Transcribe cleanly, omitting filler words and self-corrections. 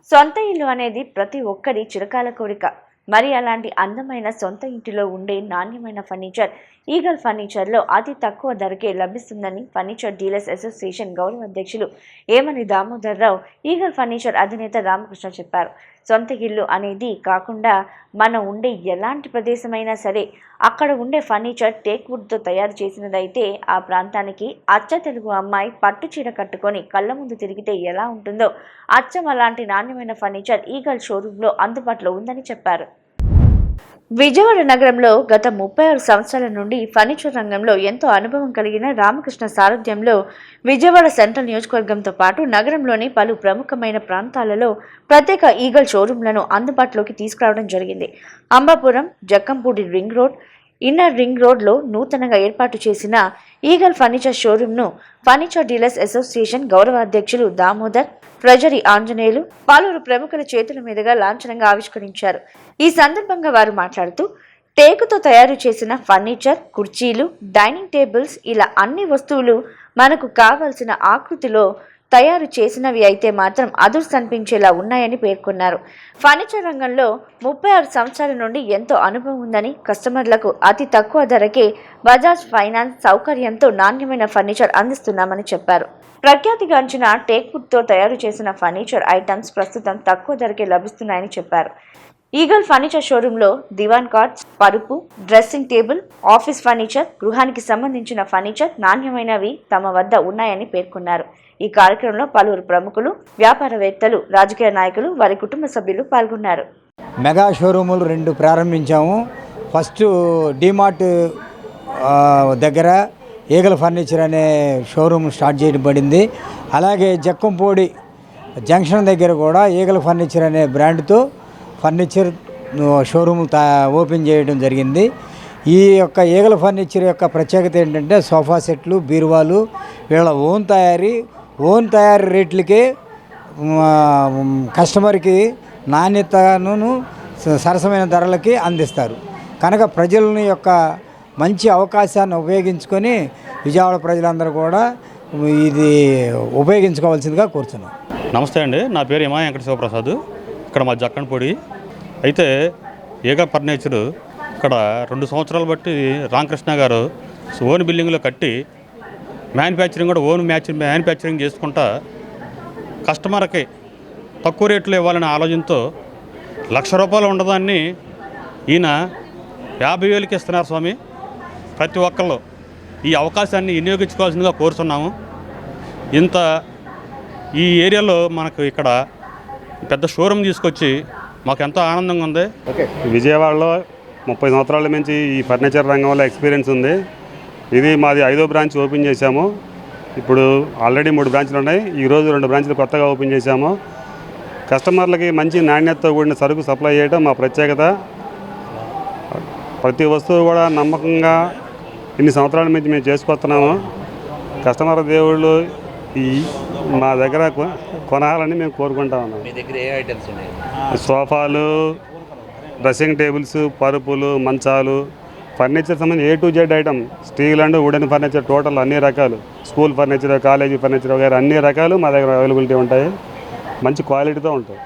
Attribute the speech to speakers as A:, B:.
A: సొంత ఇల్లు అనేది ప్రతి ఒక్కరి చిరకాల కోరిక. మరి అలాంటి అందమైన సొంత ఇంటిలో ఉండే నాణ్యమైన ఫర్నిచర్ ఈగల్ ఫర్నిచర్లో అతి తక్కువ ధరకే లభిస్తుందని ఫర్నిచర్ డీలర్స్ అసోసియేషన్ గౌరవ అధ్యక్షులు ఏమని దామోదర్రావు, ఈగల్ ఫర్నిచర్ అధినేత రామకృష్ణ చెప్పారు. సొంత ఇల్లు అనేది కాకుండా మనం ఉండే ఎలాంటి ప్రదేశమైనా సరే అక్కడ ఉండే ఫర్నిచర్ టేక్ వుడ్తో తయారు చేసినదైతే ఆ ప్రాంతానికి అచ్చ తెలుగు అమ్మాయి పట్టు చీర కట్టుకొని కళ్ళ ముందు తిరిగితే ఎలా ఉంటుందో అచ్చం అలాంటి నాణ్యమైన ఫర్నిచర్ ఈగల్ షోరూంలో అందుబాటులో ఉందని చెప్పారు. విజయవాడ నగరంలో గత 36 సంవత్సరాల నుండి ఫర్నిచర్ రంగంలో ఎంతో అనుభవం కలిగిన రామకృష్ణ సారథ్యంలో విజయవాడ సెంట్రల్ నియోజకవర్గంతో పాటు నగరంలోని పలు ప్రముఖమైన ప్రాంతాలలో ప్రత్యేక ఈగల్ షోరూంలను అందుబాటులోకి తీసుకురావడం జరిగింది. Ambapuram, Jakkampudi ring road, inner ring రోడ్లో నూతనంగా ఏర్పాటు చేసిన ఈగల్ ఫర్నిచర్ షోరూంను ఫర్నిచర్ డీలర్స్ అసోసియేషన్ గౌరవ అధ్యక్షులు దామోదర్, ట్రెజరీ ఆంజనేయులు పలువురు ప్రముఖుల చేతుల మీదుగా లాంఛనంగా ఆవిష్కరించారు. ఈ సందర్భంగా వారు మాట్లాడుతూ, టేకుతో తయారు చేసిన ఫర్నిచర్, కుర్చీలు, డైనింగ్ టేబుల్స్ ఇలా అన్ని వస్తువులు మనకు కావాల్సిన ఆకృతిలో తయారు చేసినవి అయితే మాత్రం అదుర్స్ అనిపించేలా ఉన్నాయని పేర్కొన్నారు. ఫర్నిచర్ రంగంలో 36 సంవత్సరాల నుండి ఎంతో అనుభవం ఉందని, కస్టమర్లకు అతి తక్కువ ధరకే బజాజ్ ఫైనాన్స్ సౌకర్యంతో నాణ్యమైన ఫర్నిచర్ అందిస్తున్నామని చెప్పారు. ప్రఖ్యాతిగాంచిన టేక్వుడ్తో తయారు చేసిన ఫర్నిచర్ ఐటమ్స్ ప్రస్తుతం తక్కువ ధరకే లభిస్తున్నాయని చెప్పారు. ఈగల్ ఫర్నిచర్ షోరూంలో దివాన్ కార్డ్స్, పరుపు, డ్రెస్సింగ్ టేబుల్, ఆఫీస్ ఫర్నిచర్, గృహానికి సంబంధించిన ఫర్నిచర్ నాణ్యమైనవి తమ వద్ద ఉన్నాయని పేర్కొన్నారు. ఈ కార్యక్రమంలో పలువురు ప్రముఖులు, వ్యాపారవేత్తలు, రాజకీయ నాయకులు, వారి కుటుంబ సభ్యులు పాల్గొన్నారు.
B: మెగా షోరూములు 2 ప్రారంభించాము. ఫస్ట్ డిమార్ట్ దగ్గర ఈగల్ ఫర్నిచర్ అనే షోరూమ్ స్టార్ట్ చేయబడింది. అలాగే జక్కంపూడి జంక్షన్ దగ్గర కూడా ఈగల్ ఫర్నిచర్ అనే బ్రాండ్తో ఫర్నిచర్ షోరూమ్ ఓపెన్ చేయడం జరిగింది. ఈ యొక్క ఈగల్ ఫర్నిచర్ యొక్క ప్రత్యేకత ఏంటంటే సోఫా సెట్లు, బీరువాలు వీళ్ళ ఓన్ తయారీ రేట్లకే కస్టమర్కి నాణ్యతను సరసమైన ధరలకి అందిస్తారు. కనుక ప్రజలని యొక్క మంచి అవకాశాన్ని ఉపయోగించుకొని విజయవాడ ప్రజలందరూ కూడా ఇది ఉపయోగించుకోవాల్సిందిగా కోరుతున్నాం.
C: నమస్తే అండి, నా పేరు హిమా వెంకట శివప్రసాద్. ఇక్కడ మా జక్కనపొడి అయితే ఈగల్ ఫర్నిచరు ఇక్కడ 2 సంవత్సరాలు బట్టి రామకృష్ణ గారు ఓన్ బిల్డింగ్లో కట్టి మ్యానుఫ్యాక్చరింగ్ కూడా మ్యానుఫ్యాక్చరింగ్ చేసుకుంటా కస్టమర్కి తక్కువ రేట్లు ఇవ్వాలనే ఆలోచనతో ₹1,00,000 ఉండదాన్ని ఈయన 50,000కి ఇస్తున్నారు. స్వామి, ప్రతి ఒక్కళ్ళు ఈ అవకాశాన్ని వినియోగించుకోవాల్సిందిగా కోరుతున్నాము. ఈ ఏరియాలో మనకు ఇక్కడ పెద్ద షోరూమ్ తీసుకొచ్చి మాకు ఎంతో ఆనందంగా ఉంది.
D: విజయవాడలో 30 సంవత్సరాల నుంచి ఈ ఫర్నిచర్ రంగంలో ఎక్స్పీరియన్స్ ఉంది. ఇది మాది 5వ బ్రాంచ్ ఓపెన్ చేశాము. ఇప్పుడు ఆల్రెడీ 3 బ్రాంచ్లు ఉన్నాయి. ఈరోజు 2 బ్రాంచ్లు కొత్తగా ఓపెన్ చేశాము. కస్టమర్లకి మంచి నాణ్యతతో కూడిన సరుకు సప్లై చేయడం మా ప్రత్యేకత. ప్రతి వస్తువు కూడా నమ్మకంగా ఇన్ని సంవత్సరాల నుంచి మేము చేసుకొస్తున్నాము. కస్టమర్ దేవుళ్ళు మా దగ్గర కొనాలని మేము కోరుకుంటా ఉన్నాం.
E: మీ దగ్గర ఏ ఐటమ్స్ ఉన్నాయి?
D: సోఫాలు, డ్రెస్సింగ్ టేబుల్స్, పరుపులు, మంచాలు, ఫర్నిచర్ సంబంధించి A to Z item, steel and wooden furniture total అన్ని రకాలు, స్కూల్ ఫర్నిచర్, కాలేజీ ఫర్నిచర్ వగైరా అన్ని రకాలు మా దగ్గర అవైలబిలిటీ ఉంటాయి. మంచి క్వాలిటీతో ఉంటాయి.